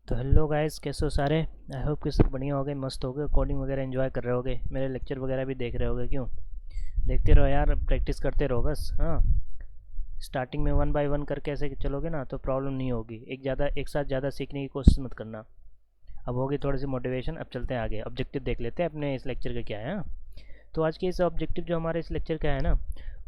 तो hello guys, कैसे हो सारे। आई होप कि सब बढ़िया हो गए, मस्त हो गए, कोडिंग वगैरह एंजॉय कर रहे होगे, मेरे लेक्चर वगैरह भी देख रहे होगे। क्यों देखते रहो यार, प्रैक्टिस करते रहो बस। हाँ, स्टार्टिंग में वन बाय वन करके ऐसे चलोगे ना तो प्रॉब्लम नहीं होगी। एक साथ ज़्यादा सीखने की कोशिश मत करना। अब होगी थोड़ी सी मोटिवेशन। अब चलते हैं आगे, ऑब्जेक्टिव देख लेते हैं अपने इस लेक्चर का क्या है। हाँ? तो आज के इस ऑब्जेक्टिव जो हमारे इस लेक्चर का है ना,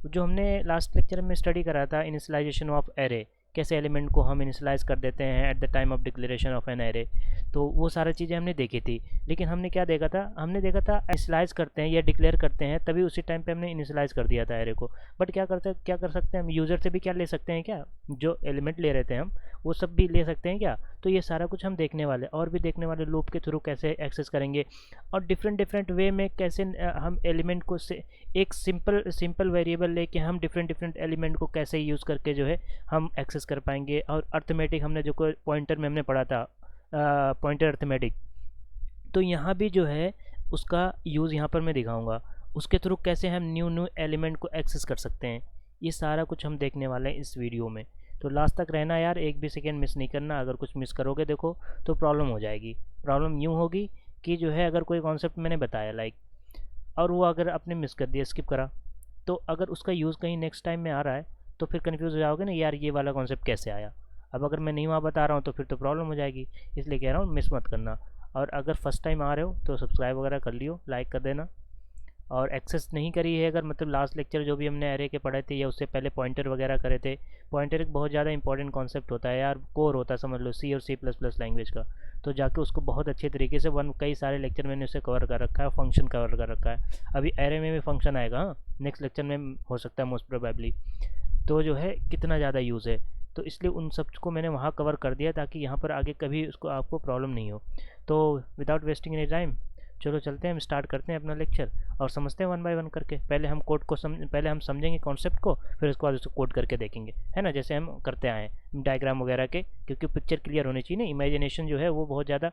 जो हमने लास्ट लेक्चर में स्टडी करा था, इनिशियलाइजेशन ऑफ एरे, कैसे एलिमेंट को हम इनिशियलाइज कर देते हैं at the time of declaration of an array. तो वो सारी चीज़ें हमने देखी थी। लेकिन हमने क्या देखा था, इनिशियलाइज करते हैं या डिक्लेयर करते हैं तभी उसी टाइम पे हमने इनिशियलाइज कर दिया था एरे को। बट क्या कर सकते हैं हम, यूज़र से भी क्या ले सकते हैं, क्या जो एलिमेंट ले रहे थे हम वो सब भी ले सकते हैं क्या। तो ये सारा कुछ हम देखने वाले, और भी देखने वाले, लूप के थ्रू कैसे एक्सेस करेंगे और डिफरेंट डिफरेंट वे में कैसे हम एलिमेंट को से एक सिंपल वेरिएबल लेके हम डिफरेंट एलिमेंट को कैसे यूज़ करके जो है हम एक्सेस कर पाएंगे। और अर्थमेटिक हमने जो पॉइंटर में हमने पढ़ा था, पॉइंटर अर्थमेटिक, तो यहाँ भी जो है उसका यूज़ यहाँ पर मैं दिखाऊंगा। उसके थ्रू कैसे हम न्यू न्यू एलिमेंट को एक्सेस कर सकते हैं, ये सारा कुछ हम देखने वाले हैं इस वीडियो में। तो लास्ट तक रहना यार, एक भी सेकेंड मिस नहीं करना। अगर कुछ मिस करोगे देखो तो प्रॉब्लम हो जाएगी। प्रॉब्लम यूँ होगी कि जो है अगर कोई कॉन्सेप्ट मैंने बताया लाइक, और वो अगर आपने मिस कर दिया, स्किप करा, तो अगर उसका यूज़ कहीं नेक्स्ट टाइम में आ रहा है तो फिर कन्फ्यूज़ हो जाओगे ना यार, ये वाला कॉन्सेप्ट कैसे आया। अब अगर मैं नहीं वहाँ बता रहा हूँ तो फिर तो प्रॉब्लम हो जाएगी। इसलिए कह रहा हूँ मिस मत करना। और अगर फर्स्ट टाइम आ रहे हो तो सब्सक्राइब वगैरह कर लियो, लाइक कर देना। और एक्सेस नहीं करी है अगर, मतलब लास्ट लेक्चर जो भी हमने एरे के पढ़े थे या उससे पहले पॉइंटर वगैरह करे थे। पॉइंटर एक बहुत ज़्यादा इंपॉर्टेंट कॉन्सेप्ट होता है यार, कोर होता है समझ लो, सी और C++ लैंग्वेज का। तो जाके उसको बहुत अच्छे तरीके से कई सारे लेक्चर मैंने उसे कवर कर रखा है, फंक्शन कवर कर रखा है। अभी एरे में भी फंक्शन आएगा, हाँ नेक्स्ट लेक्चर में हो सकता है मोस्ट प्रोबेबली। तो जो है कितना ज़्यादा यूज़ है, तो इसलिए उन सब को मैंने वहाँ कवर कर दिया ताकि यहाँ पर आगे कभी उसको आपको प्रॉब्लम नहीं हो। तो विदाउट वेस्टिंग एनी टाइम, चलो चलते हैं, हम स्टार्ट करते हैं अपना लेक्चर और समझते हैं वन बाय वन करके। पहले हम समझेंगे कॉन्सेप्ट को, फिर उसके बाद उसको कोड करके देखेंगे, है ना, जैसे हम करते आए हैं डायग्राम वगैरह के। क्योंकि पिक्चर क्लियर होनी चाहिए ना, इमेजिनेशन जो है वो बहुत ज़्यादा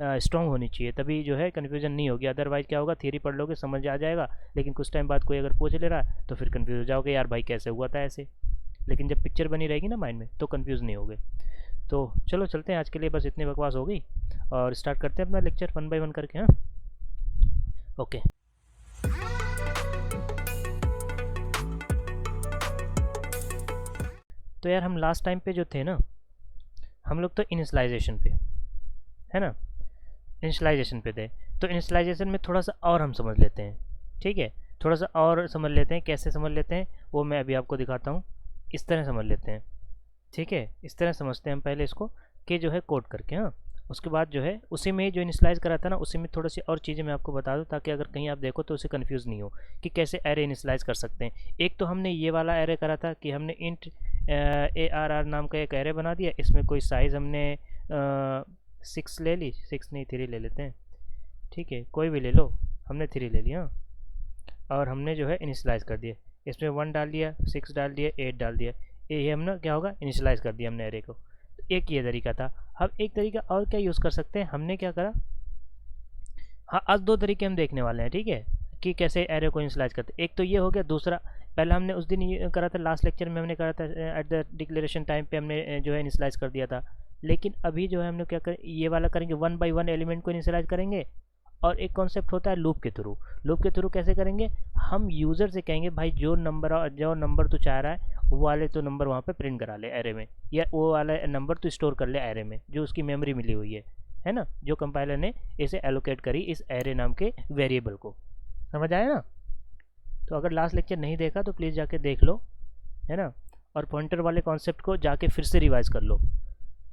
स्ट्रॉन्ग होनी चाहिए, तभी जो है कन्फ्यूजन नहीं होगी। अदरवाइज क्या होगा, थियरी पढ़ लोगे समझ आ जाएगा, लेकिन कुछ टाइम बाद कोई अगर पूछ ले रहा है तो फिर कन्फ्यूज हो जाओगे, यार भाई कैसे हुआ था ऐसे। लेकिन जब पिक्चर बनी रहेगी ना माइंड में तो कन्फ्यूज़ नहीं होगे। तो चलो चलते हैं, आज के लिए बस इतनी बकवास हो गई और स्टार्ट करते हैं अपना लेक्चर वन बाय वन करके। हाँ, ओके। तो यार हम लास्ट टाइम पे जो थे ना, हम लोग तो इनिशलाइजेशन पे, है ना, इनिशलाइजेशन पे थे। तो इनिशलाइजेशन में थोड़ा सा और हम समझ लेते हैं, ठीक है। थोड़ा सा और समझ लेते हैं, कैसे समझ लेते हैं वो मैं अभी आपको दिखाता हूँ। इस तरह समझ लेते हैं, ठीक है, इस तरह समझते हैं हम पहले इसको, कि जो है कोड करके। हाँ, उसके बाद जो है उसी में जो इनिशलाइज करा था ना, उसी में थोड़ी सी और चीज़ें मैं आपको बता दूं ताकि अगर कहीं आप देखो तो उसे कन्फ्यूज़ नहीं हो कि कैसे एरे इनिशलाइज कर सकते हैं। एक तो हमने ये वाला एरे करा था कि हमने इंट ARR नाम का एक एरे बना दिया। इसमें कोई साइज़ हमने 6 ले ली, 6 नहीं 3 ले लेते हैं, ठीक है, कोई भी ले लो, हमने 3 ले लिया। और हमने जो है इनिशलाइज कर दिया, इसमें 1 डाल दिया, 6 डाल दिया, 8 डाल दिया। ये हमने क्या होगा, इनिशलाइज कर दिया हमने एरे को। तो एक ये तरीका था। हम एक तरीका और क्या यूज़ कर सकते हैं, हमने क्या करा, हाँ आज दो तरीके हम देखने वाले हैं, ठीक है, कि कैसे एरे को इनिशलाइज करते हैं। एक तो ये हो गया, दूसरा पहला हमने उस दिन ये करा था, लास्ट लेक्चर में हमने करा था एट द डिक्लेरेशन टाइम पे हमने जो है इनिशलाइज कर दिया था। लेकिन अभी जो है हम लोग क्या करें, ये वाला करेंगे, वन बाई वन एलिमेंट को इनिशलाइज करेंगे। और एक कॉन्सेप्ट होता है लूप के थ्रू। लूप के थ्रू कैसे करेंगे, हम यूज़र से कहेंगे भाई जो नंबर तू चाह रहा है वो वाले तो नंबर वहाँ पे प्रिंट करा ले एरे में, या वो वाला नंबर तो स्टोर कर ले एरे में जो उसकी मेमोरी मिली हुई है ना, जो कंपाइलर ने इसे एलोकेट करी इस एरे नाम के वेरिएबल को। समझ आया ना। तो अगर लास्ट लेक्चर नहीं देखा तो प्लीज़ जाके देख लो, है ना, और पॉइंटर वाले कॉन्सेप्ट को जाके फिर से रिवाइज कर लो,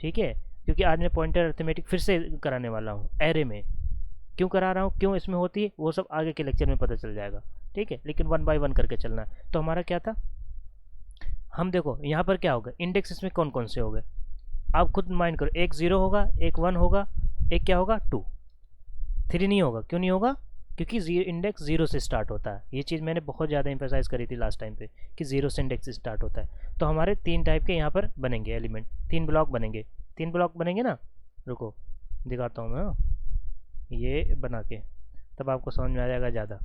ठीक है। क्योंकि आज मैं पॉइंटर अर्थमेटिक फिर से कराने वाला हूँ एरे में। क्यों करा रहा हूँ, क्यों इसमें होती है, वो सब आगे के लेक्चर में पता चल जाएगा, ठीक है। लेकिन वन बाय वन करके चलना है। तो हमारा क्या था, हम देखो यहाँ पर क्या होगा, इंडेक्स इसमें कौन कौन से हो गए आप खुद माइंड करो। एक 0 होगा, एक 1 होगा, एक क्या होगा 2, 3 नहीं होगा। क्यों नहीं होगा, क्योंकि इंडेक्स 0 से स्टार्ट होता है। ये चीज़ मैंने बहुत ज़्यादा इंफेसाइज करी थी लास्ट टाइम पे कि 0 से इंडेक्स स्टार्ट होता है। तो हमारे 3 टाइप के यहाँ पर बनेंगे एलिमेंट, 3 ब्लॉक बनेंगे। 3 ब्लॉक बनेंगे ना, रुको दिखाता हूँ मैं, हाँ ये बना के, तब आपको समझ में आ जाएगा ज़्यादा।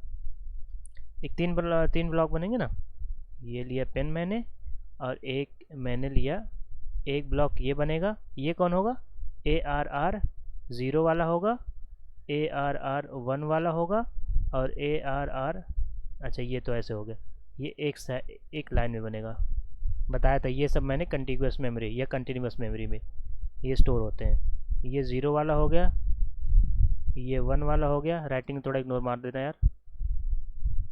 एक 3 ब्लॉक बनेंगे ना, ये लिया पेन मैंने, और एक मैंने लिया, एक ब्लॉक ये बनेगा। ये कौन होगा, ARR 0 वाला होगा, ARR 1 वाला होगा, और ARR, अच्छा ये तो ऐसे हो गया, ये एक लाइन में बनेगा। बताया था ये सब मैंने कंटिन्यूस मेमोरी या कंटिन्यूस मेमोरी में ये स्टोर होते हैं। ये 0 वाला हो गया, ये 1 वाला हो गया, राइटिंग थोड़ा इग्नोर मार देना यार,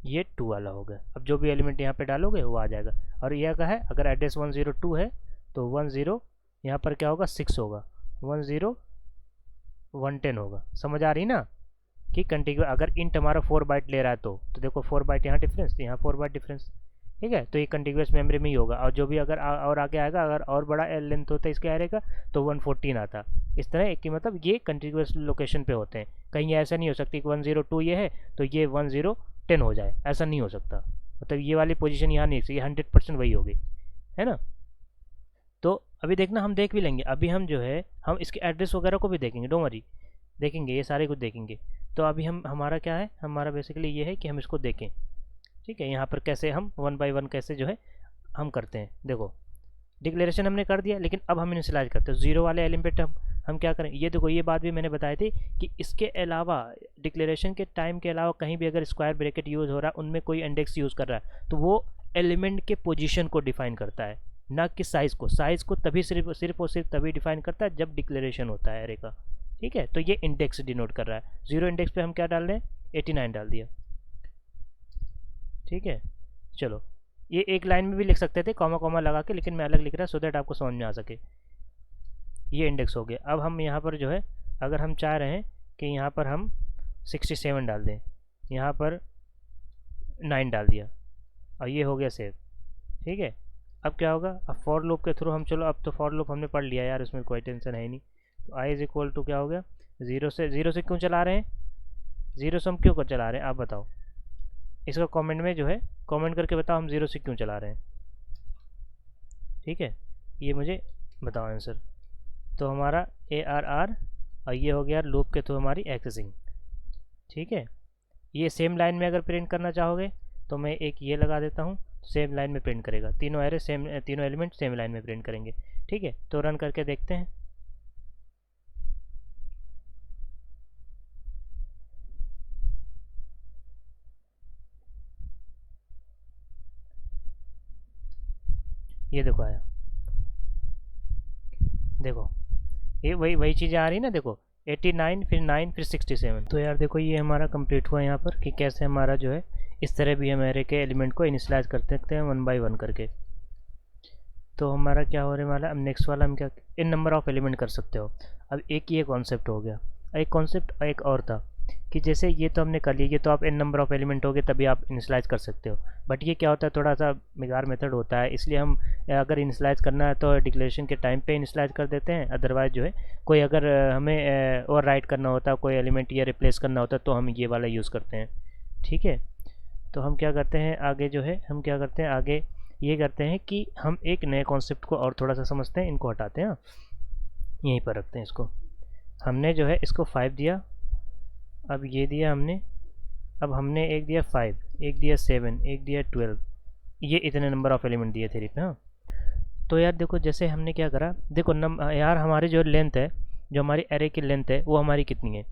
ये 2 वाला हो गया। अब जो भी एलिमेंट यहाँ पे डालोगे वो आ जाएगा। और यह का है, अगर एड्रेस 102 है तो 10 यहाँ पर क्या होगा, 6 होगा, 10 110 होगा। समझ आ रही ना कि कंटिन्यू, अगर इंट हमारा 4 बाइट ले रहा है तो देखो 4 बाइट यहाँ डिफरेंस, यहाँ 4 बाइट डिफरेंस, ठीक है। तो ये कंटिन्यूस मेमोरी में ही होगा। और जो भी अगर और आगे आएगा, अगर और बड़ा लेंथ होता है इसके एरे का तो 114 आता। इस तरह कि मतलब ये कंटिन्यूस लोकेशन पे होते हैं। कहीं ऐसा नहीं हो सकती कि 102 ये है तो ये 1010 हो जाए, ऐसा नहीं हो सकता। मतलब ये वाली पोजीशन यहाँ नहीं, ये 100% वही होगी, है ना। तो अभी देखना, हम देख भी लेंगे। अभी हम जो है हम इसके एड्रेस वगैरह को भी देखेंगे, डोंट वरी, देखेंगे, ये सारे कुछ देखेंगे। तो अभी हम, हमारा क्या है, हमारा बेसिकली ये है कि हम इसको देखें, ठीक है। यहाँ पर कैसे हम 1 बाय 1 कैसे जो है हम करते हैं। देखो डिक्लेरेशन हमने कर दिया, लेकिन अब हम इनिशियलाइज करते हैं 0 वाले एलिमेंट। हम क्या करें, ये देखो, ये बात भी मैंने बताई थी कि इसके अलावा डिक्लेरेशन के टाइम के अलावा कहीं भी अगर स्क्वायर ब्रैकेट यूज़ हो रहा है, उनमें कोई इंडेक्स यूज़ कर रहा है, तो वो एलिमेंट के पोजीशन को डिफाइन करता है, ना कि साइज़ को। साइज़ को तभी सिर्फ और सिर्फ तभी डिफाइन करता है जब डिक्लेरेशन होता है एरे का, ठीक है। तो ये इंडेक्स डिनोट कर रहा है। 0 इंडेक्स पे हम क्या डाल रहे हैं, 89 डाल दिया, ठीक है। चलो ये एक लाइन में भी लिख सकते थे कॉमा कॉमा लगा के, लेकिन मैं अलग लिख रहा सो दैट आपको समझ में आ सके। ये इंडेक्स हो गया। अब हम यहाँ पर जो है, अगर हम चाह रहे हैं कि यहाँ पर हम 67 डाल दें, यहाँ पर 9 डाल दिया, और ये हो गया सेव, ठीक है। अब क्या होगा, अब फॉर लूप के थ्रू हम, चलो अब तो फॉर लूप हमने पढ़ लिया यार, उसमें कोई टेंशन है ही नहीं। तो आई इज इक्वल टू क्या हो गया, 0 से क्यों चला रहे हैं, 0 से हम क्यों चला रहे हैं आप बताओ। इसका कमेंट में जो है कमेंट करके बताओ हम 0 से क्यों चला रहे हैं, ठीक है। ये मुझे बताओ आंसर। तो हमारा ARR, और ये हो गया लूप के थ्रू हमारी एक्सेसिंग, ठीक है। ये सेम लाइन में अगर प्रिंट करना चाहोगे तो मैं एक ये लगा देता हूँ, सेम लाइन में प्रिंट करेगा, तीनों एरे सेम, तीनों एलिमेंट सेम लाइन में प्रिंट करेंगे, ठीक है। तो रन करके देखते हैं। ये देखो आया, देखो ये वही चीज़ें आ रही है ना, देखो 89 फिर 9 फिर 67। तो यार देखो ये हमारा कंप्लीट हुआ यहाँ पर कि कैसे हमारा जो है इस तरह भी हम एरे के एलिमेंट को इनिशियलाइज कर सकते हैं 1 बाय 1 करके। तो हमारा क्या हो रहा है वाला, अब नेक्स्ट वाला हम क्या इन नंबर ऑफ एलिमेंट कर सकते हो। अब एक ये कॉन्सेप्ट हो गया, एक कॉन्सेप्ट एक और था कि जैसे ये तो हमने कर लिया, ये तो आप इन नंबर ऑफ एलिमेंट हो गए तभी आप इनिशियलाइज कर सकते हो। बट ये क्या होता है, थोड़ा सा बेकार मेथड होता है, इसलिए हम अगर इनिशियलाइज करना है तो डिक्लेरेशन के टाइम पे इनिशियलाइज कर देते हैं। अदरवाइज जो है कोई अगर हमें और राइट करना होता है, कोई एलिमेंट या रिप्लेस करना होता है, तो हम ये वाला यूज़ करते हैं, ठीक है। तो हम क्या करते हैं आगे जो है, हम क्या करते हैं आगे ये करते हैं कि हम एक नए कॉन्सेप्ट को और थोड़ा सा समझते हैं। इनको हटाते हैं, यहीं पर रखते हैं इसको। हमने जो है इसको 5 दिया, अब ये दिया हमने, अब हमने एक दिया 5, एक दिया 7, एक दिया 12, ये इतने नंबर ऑफ एलिमेंट दिए थे रिप में। हाँ, तो यार देखो जैसे हमने क्या करा, देखो यार हमारी जो लेंथ है, जो हमारी एरे की लेंथ है वो हमारी कितनी है।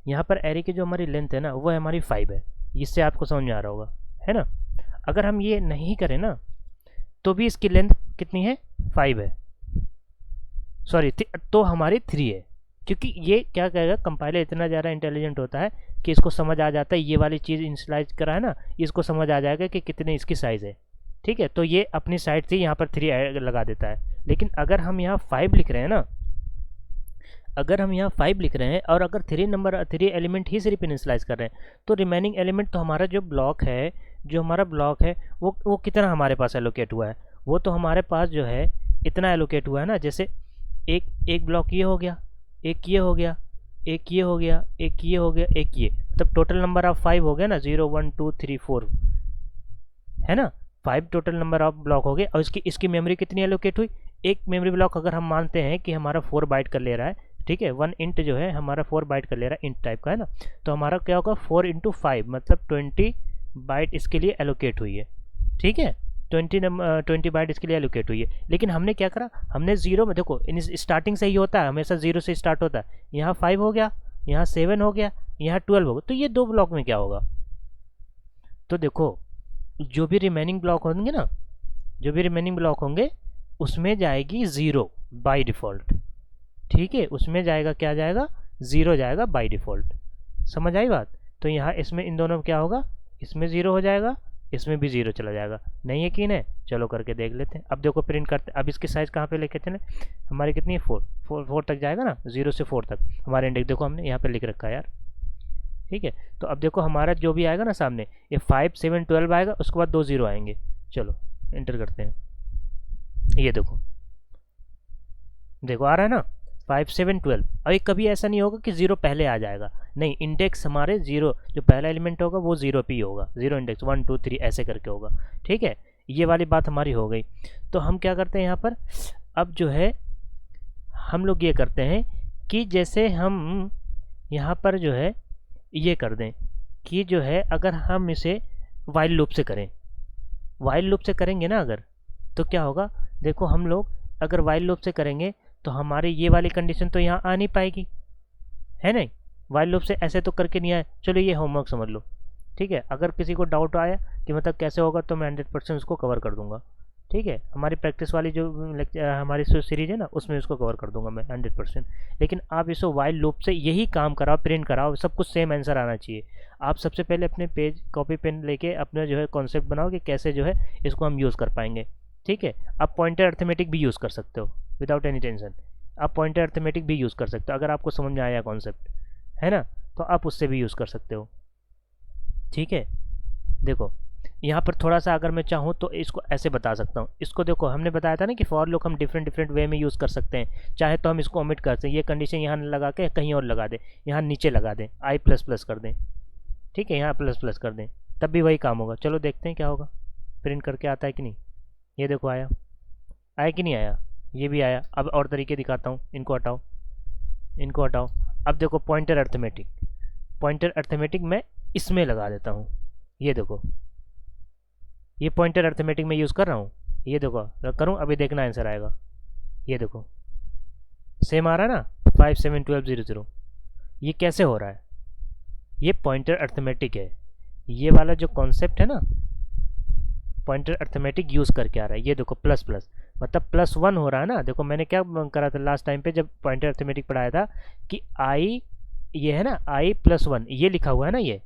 यहाँ पर एरे की जो हमारी लेंथ है ना वो हमारी 5 है, इससे आपको समझ में आ रहा होगा, है ना। अगर हम ये नहीं करें ना तो भी इसकी लेंथ कितनी है, 5 है, सॉरी तो हमारी 3 है। क्योंकि ये क्या कहेगा, कंपाइलर इतना ज़्यादा इंटेलिजेंट होता है कि इसको समझ आ जाता है, ये वाली चीज़ इनिशियलाइज करा है ना, इसको समझ आ जाएगा कि कितनी इसकी साइज़ है, ठीक है। तो ये अपनी साइड से यहाँ पर 3 लगा देता है। लेकिन अगर हम यहाँ 5 लिख रहे हैं ना, अगर हम यहाँ 5 लिख रहे हैं और अगर 3 एलिमेंट ही सिर्फ इनिशियलाइज कर रहे हैं, तो रिमेनिंग एलिमेंट तो हमारा जो ब्लॉक है, जो हमारा ब्लॉक है वो कितना हमारे पास एलोकेट हुआ है, वो तो हमारे पास जो है इतना एलोकेट हुआ है ना। जैसे एक ब्लॉक ये हो गया, एक ये हो गया, एक ये हो गया, एक ये हो गया, एक ये, मतलब टोटल नंबर ऑफ 5 हो गया ना, 0 1 2 3 4, है ना। 5 टोटल नंबर ऑफ ब्लॉक हो गए। और इसकी मेमोरी कितनी एलोकेट हुई, एक मेमोरी ब्लॉक अगर हम मानते हैं कि हमारा 4 बाइट का ले रहा है, ठीक है, 1 इंट जो है हमारा 4 बाइट का ले रहा है, इंट टाइप का है ना, तो हमारा क्या होगा 4 × 5 मतलब 20 बाइट इसके लिए एलोकेट हुई है, ठीक है। 20 बाइट इसके लिए एलोकेट हुई है। लेकिन हमने क्या करा, हमने जीरो में, देखो इन स्टार्टिंग से ही होता है, हमेशा जीरो से स्टार्ट होता है। यहाँ 5 हो गया, यहाँ 7 हो गया, यहाँ 12 हो गया, तो ये 2 ब्लॉक में क्या होगा, तो देखो जो भी रिमेनिंग ब्लॉक होंगे ना, जो भी रिमेनिंग ब्लॉक होंगे उसमें जाएगी ज़ीरो बाय डिफ़ॉल्ट। ठीक है, उसमें जाएगा, क्या जाएगा, ज़ीरो जाएगा बाय डिफ़ॉल्ट। समझ आई बात। तो यहाँ इसमें इन दोनों में क्या होगा, इसमें ज़ीरो हो जाएगा, इसमें भी ज़ीरो चला जाएगा। नहीं यकीन है, चलो करके देख लेते हैं। अब देखो प्रिंट करते, अब इसकी साइज़ कहाँ पे लेके चले, हमारी कितनी है, 4 तक जाएगा ना, 0 से 4 तक हमारे इंडेक्स, देखो हमने यहाँ पे लिख रखा है यार। ठीक है, तो अब देखो हमारा जो भी आएगा ना सामने, ये 5 7 12 आएगा, उसके बाद 2 0 आएंगे। चलो एंटर करते हैं, ये देखो, देखो आ रहा है ना 5 7 12। अभी कभी ऐसा नहीं होगा कि 0 पहले आ जाएगा, नहीं, इंडेक्स हमारे 0, जो पहला एलिमेंट होगा वो 0 पे ही होगा, 0 इंडेक्स 1 2 3 ऐसे करके होगा। ठीक है, ये वाली बात हमारी हो गई। तो हम क्या करते हैं यहाँ पर, अब जो है हम लोग ये करते हैं कि जैसे हम यहाँ पर जो है ये कर दें कि जो है अगर हम इसे वाइल लूप से करें, वाइल लूप से करेंगे ना अगर, तो क्या होगा, देखो हम लोग अगर वाइल लूप से करेंगे तो हमारे ये वाली कंडीशन तो यहाँ आ नहीं पाएगी, है नहीं, वाइल लूप से ऐसे तो करके नहीं आए। चलो ये होमवर्क समझ लो। ठीक है, अगर किसी को डाउट आया कि मतलब कैसे होगा तो मैं 100% उसको कवर कर दूंगा। ठीक है, हमारी प्रैक्टिस वाली जो हमारी सीरीज है ना उसमें उसको कवर कर दूंगा मैं 100%। लेकिन आप इसको वाइल लूप से यही काम कराओ, प्रिंट कराओ, सब कुछ सेम आंसर आना चाहिए। आप सबसे पहले अपने पेज कॉपी पेन लेके अपना जो है कॉन्सेप्ट बनाओ कि कैसे जो है इसको हम यूज़ कर पाएंगे। ठीक है, आप पॉइंटर अर्थमेटिक भी यूज़ कर सकते हो विदाउट एनी टेंशन, आप पॉइंटर अर्थमेटिक भी यूज़ कर सकते हो अगर आपको समझ में आया कॉन्सेप्ट, है ना, तो आप उससे भी यूज़ कर सकते हो। ठीक है, देखो यहाँ पर थोड़ा सा अगर मैं चाहूँ तो इसको ऐसे बता सकता हूँ। इसको देखो हमने बताया था ना कि फॉर लूप हम डिफरेंट वे में यूज़ कर सकते हैं। चाहे तो हम इसको ओमिट कर सकते हैं, ये कंडीशन यहाँ लगा के कहीं और लगा दें, यहाँ नीचे लगा दें, i++ कर दें। ठीक है, यहाँ ++ कर दें, तब भी वही काम होगा। चलो देखते हैं क्या होगा, प्रिंट करके आता है कि नहीं। ये देखो आया, आया कि नहीं आया, ये भी आया। अब और तरीके दिखाता हूँ, इनको हटाओ, इनको हटाओ। अब देखो पॉइंटर अर्थमेटिक, पॉइंटर अर्थमेटिक मैं इसमें लगा देता हूँ। ये देखो, ये पॉइंटर अर्थमेटिक में यूज़ कर रहा हूँ, ये देखो करूँ, अभी देखना आंसर आएगा। ये देखो सेम आ रहा है ना, 5 7 12 0 0। ये कैसे हो रहा है, ये पॉइंटर अर्थमेटिक है, ये वाला जो कॉन्सेप्ट है ना पॉइंटर अर्थमेटिक यूज़ करके आ रहा है। ये देखो ++ मतलब +1 हो रहा है ना। देखो मैंने क्या करा था लास्ट टाइम पे जब पॉइंटर अर्थमेटिक पढ़ाया था कि i, ये है ना i+1, ये लिखा हुआ है ना ये।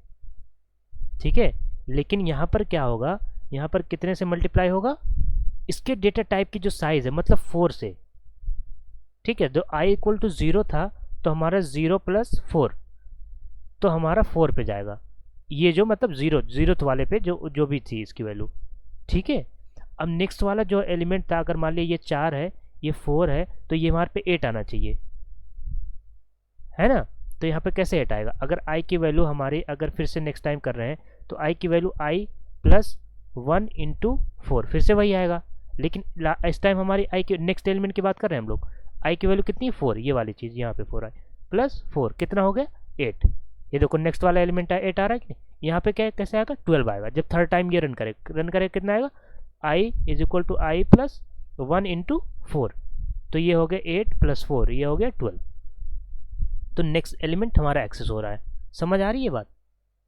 ठीक है, लेकिन यहाँ पर क्या होगा, यहाँ पर कितने से मल्टीप्लाई होगा, इसके डेटा टाइप की जो साइज़ है मतलब 4 से। ठीक है, जो i = 0 था तो हमारा 0 + 4, तो हमारा 4 पे जाएगा। ये जो मतलब 0th वाले पे जो भी थी इसकी वैल्यू। ठीक है, अब नेक्स्ट वाला जो एलिमेंट था, अगर मान लिया ये 4 है, ये 4 है, तो ये हमारे पे 8 आना चाहिए, है ना। तो यहाँ पे कैसे 8 आएगा, अगर i की वैल्यू हमारी, अगर फिर से नेक्स्ट टाइम कर रहे हैं तो i की वैल्यू i+1 × 4, फिर से वही आएगा। लेकिन इस टाइम हमारी i की नेक्स्ट एलिमेंट की बात कर रहे हैं हम लोग, i की वैल्यू कितनी है 4, ये वाली चीज़ यहाँ पे 4 आई +4 कितना हो गया 8। ये देखो नेक्स्ट वाला एलिमेंट है 8 आ रहा है कि नहीं। यहाँ पे क्या कैसे आएगा 12 आएगा जब थर्ड टाइम ये रन करे कितना आएगा, i = i+1 × 4, तो ये हो गया 8 + 4, ये हो गया 12। तो नेक्स्ट एलिमेंट हमारा एक्सेस हो रहा है। समझ आ रही है बात।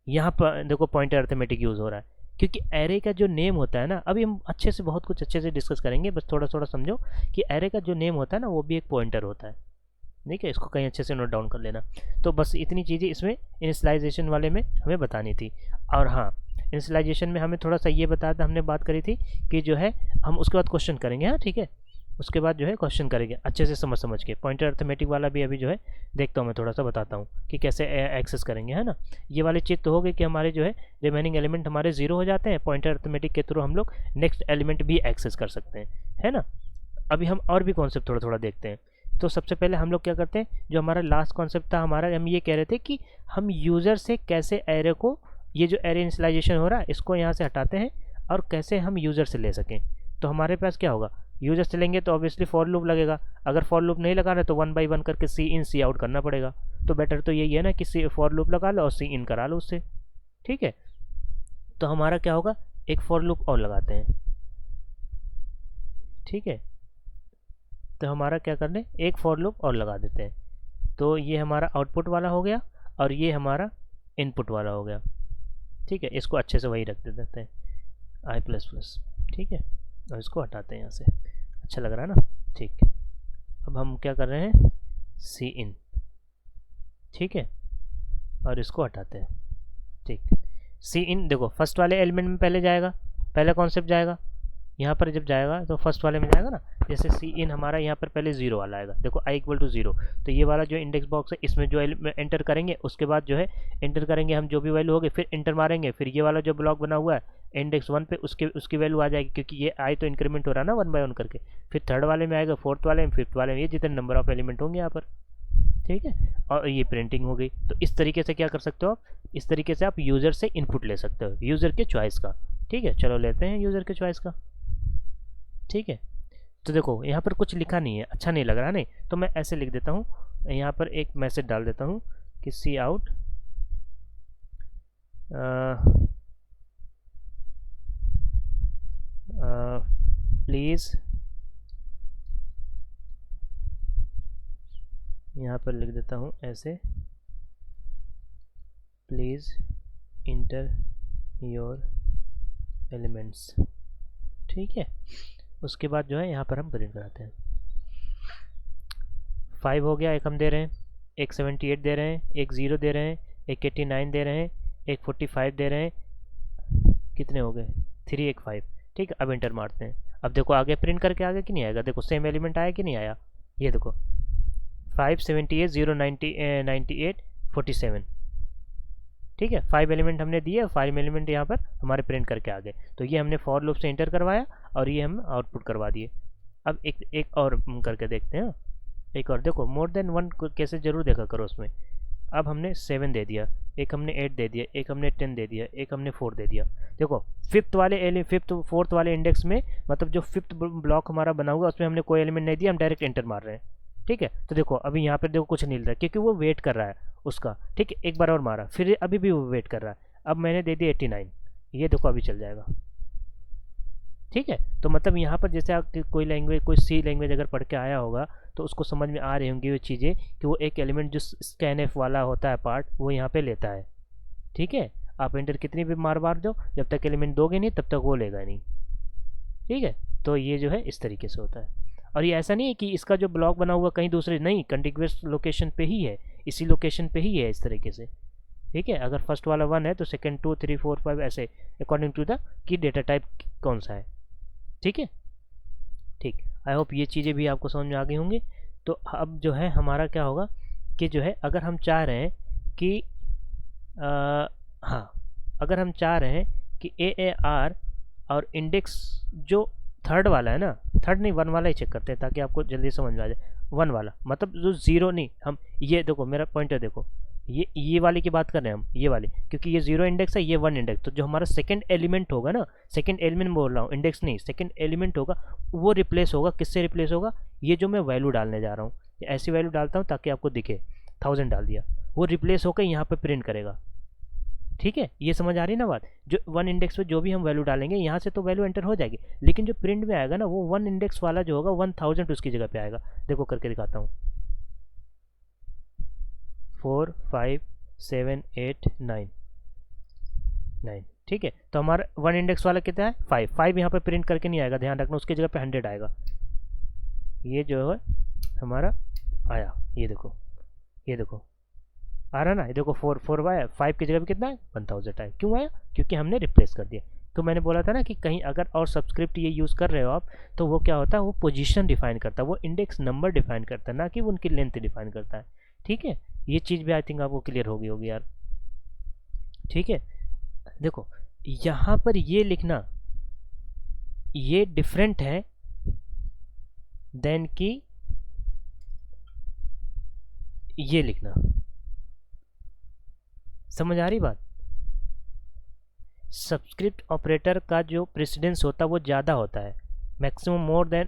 यहाँ पर देखो पॉइंटर अर्थमेटिक यूज़ हो रहा है, क्योंकि एरे का जो नेम होता है ना, अभी हम अच्छे से बहुत कुछ अच्छे से डिस्कस करेंगे, बस थोड़ा थोड़ा समझो कि एरे का जो नेम होता है ना वो भी एक पॉइंटर होता है। ठीक है, इसको कहीं अच्छे से नोट डाउन कर लेना। तो बस इतनी चीज़ें इसमें इनिशियलाइजेशन वाले में हमें बतानी थी। और हाँ, इनिशियलाइजेशन में हमें थोड़ा सा ये बताया था, हमने बात करी थी कि जो है हम उसके बाद क्वेश्चन करेंगे। हाँ ठीक है, उसके बाद जो है क्वेश्चन करेंगे अच्छे से समझ के। पॉइंटर अर्थमेटिक वाला भी अभी जो है देखता हूँ मैं, थोड़ा सा बताता हूँ कि कैसे एक्सेस करेंगे, है ना। ये वाली चीज़ तो हो गई कि हमारे जो है रिमेनिंग एलिमेंट हमारे 0 हो जाते हैं, पॉइंटर अर्थमेटिक के थ्रू हम लोग नेक्स्ट एलिमेंट भी एक्सेस कर सकते हैं, है ना। अभी हम और भी कॉन्सेप्ट थोड़ा थोड़ा देखते हैं। तो सबसे पहले हम लोग क्या करते हैं, जो हमारा लास्ट कॉन्सेप्ट था हमारा, हम ये कह रहे थे कि हम यूज़र से कैसे एरे को, ये जो एरे इनिशियलाइजेशन हो रहा है इसको यहाँ से हटाते हैं और कैसे हम यूज़र से ले सकें। तो हमारे पास क्या होगा, यूज़र से लेंगे तो ऑब्वियसली फॉर लूप लगेगा। अगर फॉर लूप नहीं लगा रहे तो 1 by 1 करके सी इन सी आउट करना पड़ेगा। तो बेटर तो यही है ना कि फॉर लूप लगा लो और सी इन करा लो उससे। ठीक है, तो हमारा क्या होगा, एक फॉर लूप और लगाते हैं। ठीक है, तो हमारा क्या कर लें, एक फॉर लूप और लगा देते हैं। तो ये हमारा आउटपुट वाला हो गया और ये हमारा इनपुट वाला हो गया। ठीक है, इसको अच्छे से वही रख देते हैं आई प्लस प्लस। ठीक है, और इसको हटाते हैं यहाँ से। अच्छा लग रहा है ना? ठीक, अब हम क्या कर रहे हैं, सी इन। ठीक है, और इसको हटाते हैं। ठीक, सी इन देखो फर्स्ट वाले एलिमेंट में पहले जाएगा, पहला कॉन्सेप्ट जाएगा यहाँ पर, जब जाएगा तो फर्स्ट वाले में जाएगा ना। जैसे सी इन हमारा यहाँ पर पहले 0 वाला आएगा, देखो i इक्वल टू 0, तो ये वाला जो इंडेक्स बॉक्स है इसमें जो एंटर करेंगे, उसके बाद जो है एंटर करेंगे हम जो भी वैल्यू होगी, फिर एंटर मारेंगे, फिर ये वाला जो ब्लॉक बना हुआ है इंडेक्स 1 पे उसकी वैल्यू आ जाएगी, क्योंकि ये आई तो इंक्रीमेंट हो रहा है ना 1 बाय 1 करके। फिर थर्ड वाले में आएगा, फोर्थ वाले में, फिफ्थ वाले में, ये जितने नंबर ऑफ एलिमेंट होंगे यहाँ पर। ठीक है, और ये प्रिंटिंग हो गई। तो इस तरीके से क्या कर सकते हो आप, इस तरीके से आप यूज़र से इनपुट ले सकते हो, यूज़र के चॉइस का। ठीक है, चलो लेते हैं यूज़र के चॉइस का। ठीक है, तो देखो यहाँ पर कुछ लिखा नहीं है, अच्छा नहीं लग रहा नहीं, तो मैं ऐसे लिख देता हूँ, यहाँ पर एक मैसेज डाल देता हूँ कि सी आउट प्लीज़, यहाँ पर लिख देता हूँ ऐसे, प्लीज़ इंटर योर एलिमेंट्स। ठीक है, उसके बाद जो है यहाँ पर हम प्रिंट कराते हैं। 5 हो गया, एक हम दे रहे हैं, एक 78 दे रहे हैं, एक 0 दे रहे हैं, एक 89 दे रहे हैं, एक 45 दे रहे हैं, कितने हो गए, 3 एक 5। ठीक है, अब एंटर मारते हैं। अब देखो आगे प्रिंट करके आगे कि नहीं आएगा, देखो सेम एलिमेंट आया कि नहीं आया, ये देखो 5 78 0 98 47। ठीक है, 5 एलिमेंट हमने दिए, 5 एलिमेंट यहाँ पर हमारे प्रिंट करके आ गए। तो ये हमने फॉर लूप से एंटर करवाया और ये हम आउटपुट करवा दिए। अब एक और करके देखते हैं, एक और देखो, मोर देन 1 कैसे जरूर देखा करो उसमें। अब हमने 7 दे दिया, एक हमने 8 दे दिया, एक हमने 10 दे दिया, एक हमने 4 दे दिया। देखो फोर्थ वाले इंडेक्स में, मतलब जो फिफ्थ ब्लॉक हमारा बना हुआ उसमें हमने कोई एलिमेंट नहीं दिया, हम डायरेक्ट एंटर मार रहे हैं। ठीक है, तो देखो अभी यहाँ पर देखो कुछ नहीं मिल रहा है, क्योंकि वो वेट कर रहा है उसका। ठीक है, एक बार और मारा, फिर अभी भी वो वेट कर रहा है। अब मैंने दे दिया 89, ये देखो अभी चल जाएगा। ठीक है, तो मतलब यहाँ पर जैसे आप कोई लैंग्वेज, कोई सी लैंग्वेज अगर पढ़ के आया होगा तो उसको समझ में आ रही होंगी वो चीज़ें, कि वो एक एलिमेंट जो स्कैनएफ वाला होता है पार्ट, वो यहाँ पे लेता है। ठीक है, आप एंटर कितनी भी मार दो, जब तक एलिमेंट दोगे नहीं तब तक वो लेगा नहीं। ठीक है, तो ये जो है इस तरीके से होता है। और ये ऐसा नहीं है कि इसका जो ब्लॉक बना हुआ कहीं दूसरे, नहीं, कंटिग्यूअस लोकेशन पे ही है, इसी लोकेशन पे ही है इस तरीके से। ठीक है, अगर फर्स्ट वाला 1 है तो सेकंड 2 3 4 5 ऐसे, अकॉर्डिंग टू द कि डेटा टाइप कौन सा है। ठीक है, ठीक, आई होप ये चीज़ें भी आपको समझ में आ गई होंगी। तो अब जो है हमारा क्या होगा कि जो है अगर हम चाह रहे हैं कि हाँ, अगर हम चाह रहे हैं कि AAR और इंडेक्स जो थर्ड वाला है ना, थर्ड नहीं 1 वाला ही चेक करते हैं ताकि आपको जल्दी समझ में आ जाए। 1 वाला मतलब जो 0 नहीं, हम ये देखो मेरा पॉइंटर देखो, ये वाली की बात कर रहे हैं हम, ये वाली, क्योंकि ये 0 इंडेक्स है, ये 1 इंडेक्स। तो जो हमारा सेकंड एलिमेंट होगा ना, सेकंड एलिमेंट बोल रहा हूँ, इंडेक्स नहीं, सेकंड एलिमेंट होगा, वो रिप्लेस होगा, किससे रिप्लेस होगा, ये जो मैं वैल्यू डालने जा रहा हूँ, ऐसी वैल्यू डालता हूँ ताकि आपको दिखे, 1000 डाल दिया, वो रिप्लेस होकर यहाँ पर प्रिंट करेगा। ठीक है, ये समझ आ रही है ना बात। जो 1 इंडेक्स पे जो भी हम वैल्यू डालेंगे यहाँ से तो वैल्यू एंटर हो जाएगी, लेकिन जो प्रिंट में आएगा ना, वो 1 इंडेक्स वाला जो होगा 1000 उसकी जगह पे आएगा। देखो करके दिखाता हूँ, 4 5 7 8 9 9। ठीक है, तो हमारा 1 इंडेक्स वाला कितना है, 5 यहाँ पे प्रिंट करके नहीं आएगा, ध्यान रखना, उसकी जगह पे 100 आएगा। ये जो है हमारा आया, ये देखो आ रहा ना, ये देखो 4 आया, 5 की जगह पे कितना है, 1000 आया। क्यों आया, क्योंकि हमने रिप्लेस कर दिया। तो मैंने बोला था ना कि कहीं अगर और सब्सक्रिप्ट ये यूज़ कर रहे हो आप, तो वो क्या होता है, वो पोजीशन डिफाइन करता है, वो इंडेक्स नंबर डिफाइन करता है, ना कि वो उनकी लेंथ डिफाइन करता है। ठीक है, ये चीज़ भी आई थिंक आपको क्लियर हो गई होगी यार। ठीक है, देखो यहाँ पर ये लिखना, ये डिफरेंट है देन कि ये लिखना। समझ आ रही बात। सब्सक्रिप्ट ऑपरेटर का जो प्रेसिडेंस होता है वो ज़्यादा होता है, मैक्सिमम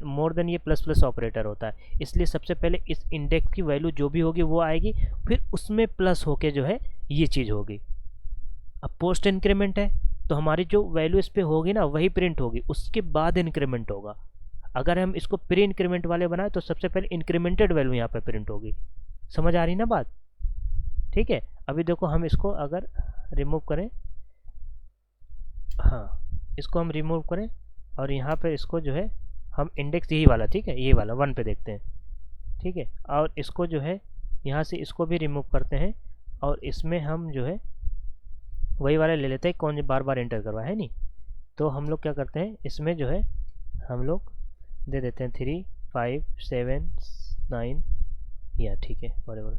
मोर देन ये प्लस प्लस ऑपरेटर होता है। इसलिए सबसे पहले इस इंडेक्स की वैल्यू जो भी होगी वो आएगी, फिर उसमें प्लस होके जो है ये चीज़ होगी। अब पोस्ट इंक्रीमेंट है तो हमारी जो वैल्यू इस पर होगी ना वही प्रिंट होगी, उसके बाद इंक्रीमेंट होगा। अगर हम इसको प्री इंक्रीमेंट वाले बनाए तो सबसे पहले इंक्रीमेंटेड वैल्यू यहाँ पे प्रिंट होगी। समझ आ रही ना बात? ठीक है, अभी देखो हम इसको अगर रिमूव करें, हाँ इसको हम रिमूव करें और यहाँ पे इसको जो है हम इंडेक्स यही वाला, ठीक है, ये वाला 1 पे देखते हैं, ठीक है, और इसको जो है यहाँ से इसको भी रिमूव करते हैं और इसमें हम जो है वही वाला ले लेते हैं, कौन बार बार एंटर करवा है नहीं। तो हम लोग क्या करते हैं, इसमें जो है हम लोग दे देते हैं 3 5 7 9 या ठीक है बराबर,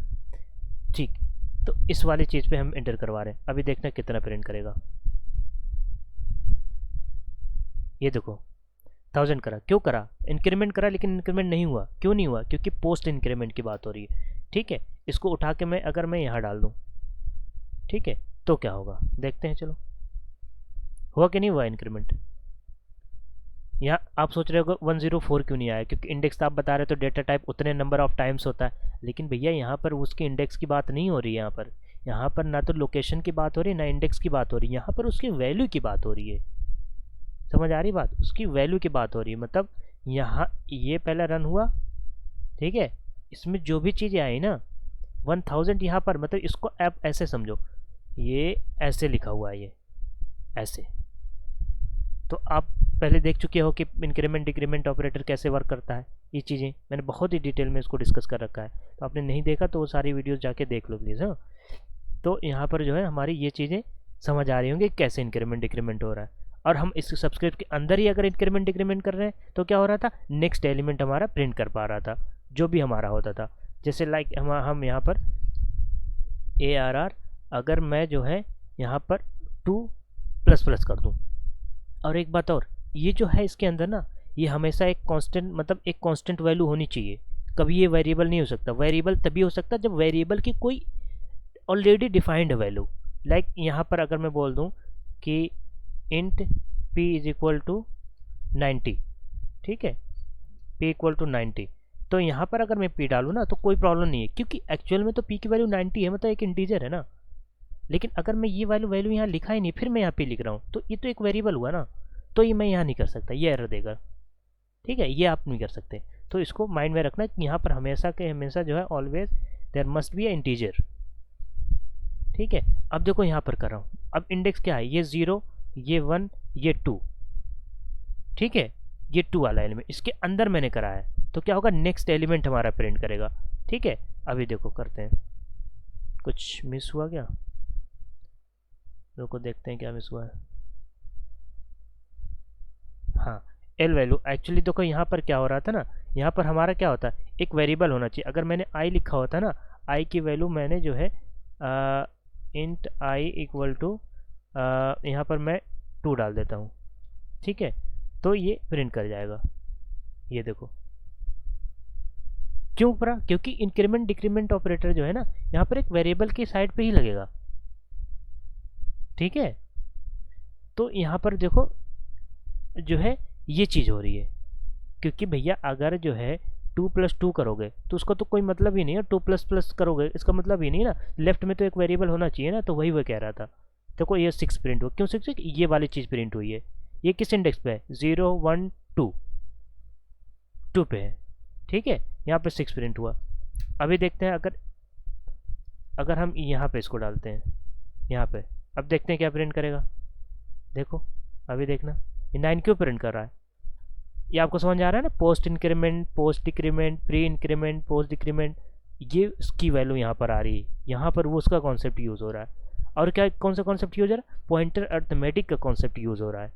ठीक। तो इस वाली चीज़ पे हम एंटर करवा रहे हैं। अभी देखना कितना प्रिंट करेगा। ये देखो 1000 करा, क्यों करा, इंक्रीमेंट करा लेकिन इंक्रीमेंट नहीं हुआ। क्यों नहीं हुआ? क्योंकि पोस्ट इंक्रीमेंट की बात हो रही है, ठीक है। इसको उठा के मैं अगर मैं यहाँ डाल दूँ, ठीक है, तो क्या होगा देखते हैं। चलो, हुआ कि नहीं हुआ इंक्रीमेंट? यहाँ आप सोच रहे हो 104 क्यों नहीं आया, क्योंकि इंडेक्स तो आप बता रहे हो तो डेटा टाइप उतने नंबर ऑफ टाइम्स होता है, लेकिन भैया यहाँ पर उसके इंडेक्स की बात नहीं हो रही है। यहाँ पर ना तो लोकेशन की बात हो रही है ना इंडेक्स की बात हो रही है, यहाँ पर उसकी वैल्यू की बात हो रही है। समझ आ रही बात? उसकी वैल्यू की बात हो रही है। मतलब यहाँ ये पहला रन हुआ, ठीक है, इसमें जो भी चीज़ें आई ना 1000 यहाँ पर, मतलब इसको आप ऐसे समझो, ये ऐसे लिखा हुआ है, ये ऐसे। तो आप पहले देख चुके हो कि इंक्रीमेंट डिक्रीमेंट ऑपरेटर कैसे वर्क करता है। ये चीज़ें मैंने बहुत ही डिटेल में इसको डिस्कस कर रखा है, तो आपने नहीं देखा तो वो सारी वीडियोस जाके देख लो प्लीज़। हाँ, तो यहाँ पर जो है हमारी ये चीज़ें समझ आ रही होंगी कैसे इंक्रीमेंट डिक्रीमेंट हो रहा है। और हम इस सब्सक्रिप्ट के अंदर ही अगर इंक्रीमेंट डिक्रीमेंट कर रहे हैं तो क्या हो रहा था, नेक्स्ट एलिमेंट हमारा प्रिंट कर पा रहा था जो भी हमारा होता था। जैसे लाइक हम यहाँ पर ARR अगर मैं जो है यहाँ पर 2++ कर दूँ। और एक बात और, ये जो है इसके अंदर ना, ये हमेशा एक कांस्टेंट, मतलब एक कांस्टेंट वैल्यू होनी चाहिए। कभी ये वेरिएबल नहीं हो सकता। वेरिएबल तभी हो सकता जब वेरिएबल की कोई ऑलरेडी डिफाइंड वैल्यू, लाइक यहाँ पर अगर मैं बोल दूँ कि इंट p = 90, ठीक है, p = 90, तो यहाँ पर अगर मैं p डालूँ ना तो कोई प्रॉब्लम नहीं है, क्योंकि एक्चुअल में तो p की वैल्यू 90 है, मतलब एक इंटीजर है ना। लेकिन अगर मैं ये वैल्यू यहाँ लिखा ही नहीं, फिर मैं यहाँ पे लिख रहा हूँ, तो ये तो एक वेरिएबल हुआ ना, तो ये मैं यहाँ नहीं कर सकता, ये एरर देगा। ठीक है, ये आप नहीं कर सकते। तो इसको माइंड में रखना कि यहाँ पर हमेशा के हमेशा जो है always there must be a integer. ठीक है, अब देखो यहाँ पर कर रहा हूँ, अब इंडेक्स क्या है, ये 0, ये 1, ये 2, ठीक है, ये 2 वाला एलिमेंट इसके अंदर मैंने करा है, तो क्या होगा, नेक्स्ट एलिमेंट हमारा प्रिंट करेगा। ठीक है, अभी देखो करते हैं, कुछ मिस हुआ क्या, रुको देखते हैं क्या मिस हुआ है। हाँ, एल वैल्यू एक्चुअली देखो यहाँ पर क्या हो रहा था ना, यहाँ पर हमारा क्या होता है, एक वेरिएबल होना चाहिए। अगर मैंने आई लिखा होता ना, आई की वैल्यू मैंने जो है इंट आई इक्वल टू यहाँ पर मैं 2 डाल देता हूँ, ठीक है, तो ये प्रिंट कर जाएगा। ये देखो क्यों पड़ा, क्योंकि इंक्रीमेंट डिक्रीमेंट ऑपरेटर जो है ना यहाँ पर एक वेरिएबल की साइड पे ही लगेगा। ठीक है, तो यहाँ पर देखो जो है ये चीज़ हो रही है, क्योंकि भैया अगर जो है 2+2 करोगे तो उसका तो कोई मतलब ही नहीं है, 2++ करोगे इसका मतलब ही नहीं ना, लेफ्ट में तो एक वेरिएबल होना चाहिए ना। तो वही वो कह रहा था, देखो ये 6 प्रिंट हुआ, क्यों 6? ये वाली चीज़ प्रिंट हुई है, ये किस इंडेक्स पे है, 0 1 2 2 पे है। ठीक है, यहाँ पे 6 प्रिंट हुआ। अभी देखते हैं अगर हम यहाँ पे इसको डालते हैं यहाँ पे, अब देखते हैं क्या प्रिंट करेगा। देखो अभी देखना, ये 9 क्यों प्रिंट कर रहा है, ये आपको समझ आ रहा है ना, post increment, post decrement, pre increment, post decrement, ये उसकी वैल्यू यहाँ पर आ रही है, यहाँ पर वो उसका कॉन्सेप्ट यूज़ हो रहा है। और क्या, कौन सा कॉन्सेप्ट यूज हो रहा है, पॉइंटर अर्थमेटिक का कॉन्सेप्ट यूज़ हो रहा है।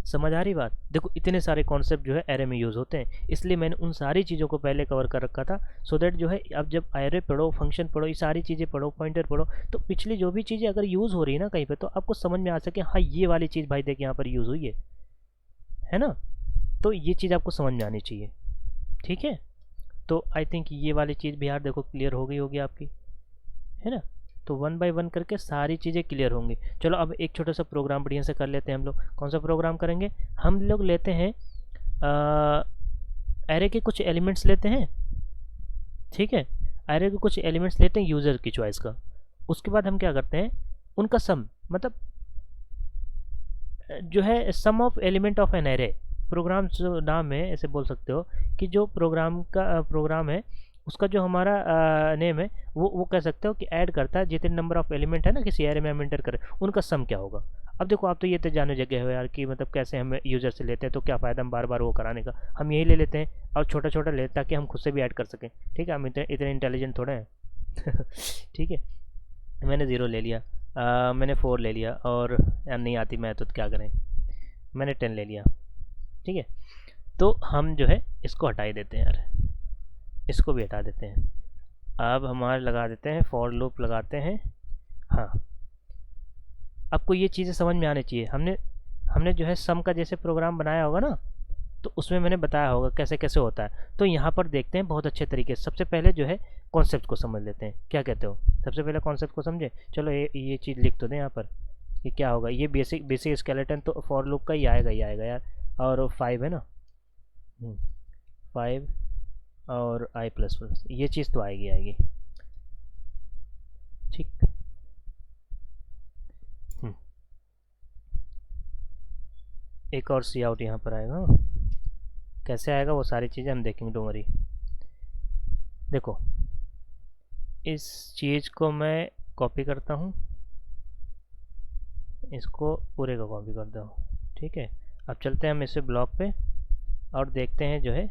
समझ आ रही बात? देखो इतने सारे कॉन्सेप्ट जो है एरे में यूज़ होते हैं, इसलिए मैंने उन सारी चीज़ों को पहले कवर कर रखा था, सो दैट जो है अब जब एरे पढ़ो, फंक्शन पढ़ो, ये सारी चीज़ें पढ़ो, पॉइंटर पढ़ो, तो पिछली जो भी चीज़ें अगर यूज़ हो रही है ना कहीं पे, तो आपको समझ में आ सके हाँ ये वाली चीज़ भाई देख यहाँ पर यूज़ हुई है ना। तो ये चीज़ आपको समझ में आनी चाहिए। ठीक है, तो आई थिंक ये वाली चीज़ भी यार देखो क्लियर हो गई होगी आपकी, है ना। तो 1 बाय 1 करके सारी चीज़ें क्लियर होंगी। चलो अब एक छोटा सा प्रोग्राम बढ़िया से कर लेते हैं हम लोग। कौन सा प्रोग्राम करेंगे, हम लोग लेते हैं एरे के कुछ एलिमेंट्स लेते हैं। ठीक है, एरे के कुछ एलिमेंट्स लेते हैं यूज़र की चॉइस का, उसके बाद हम क्या करते हैं, उनका सम, मतलब जो है sum of element of an array, program जो नाम है ऐसे बोल सकते हो कि जो प्रोग्राम है उसका जो हमारा नेम है वो कह सकते हो कि ऐड करता है जितने नंबर ऑफ एलिमेंट है ना किसी एरे में हम एंटर करें उनका सम क्या होगा। अब देखो आप तो ये तो जाने जगह हो यार कि मतलब कैसे हम यूज़र से लेते हैं तो क्या फ़ायदा हम बार बार वो कराने का, हम यही ले लेते हैं और छोटा छोटा ले ताकि हम खुद से भी ऐड कर सकें। ठीक है, हम इतने इंटेलिजेंट थोड़े हैं ठीक है, मैंने 0 ले लिया, मैंने 4 ले लिया और यार नहीं आती मैं तो क्या करें, मैंने 10 ले लिया। ठीक है, तो हम जो है इसको हटा ही देते हैं यार, इसको भी हटा देते हैं। अब हमारे लगा देते हैं फॉर लूप लगाते हैं। हाँ, आपको ये चीज़ें समझ में आनी चाहिए। हमने जो है सम का जैसे प्रोग्राम बनाया होगा ना तो उसमें मैंने बताया होगा कैसे कैसे होता है। तो यहाँ पर देखते हैं बहुत अच्छे तरीके से। सबसे पहले जो है कॉन्सेप्ट को समझ लेते हैं, क्या कहते हो? सबसे पहले कॉन्सेप्ट को समझे। चलो ये चीज़ लिख तो दें यहाँ पर कि क्या होगा। ये बेसिक स्केलेटन तो फॉर लूप का ही आएगा यार। और 5 है ना, 5 और i++ ये चीज़ तो आएगी। ठीक, एक और सी आउट यहाँ पर आएगा। कैसे आएगा वो सारी चीज़ें हम देखेंगे, डोंट वरी। देखो इस चीज़ को मैं कॉपी करता हूँ, इसको पूरे को कॉपी करता हूँ। ठीक है, अब चलते हैं हम इसे ब्लॉक पे और देखते हैं जो है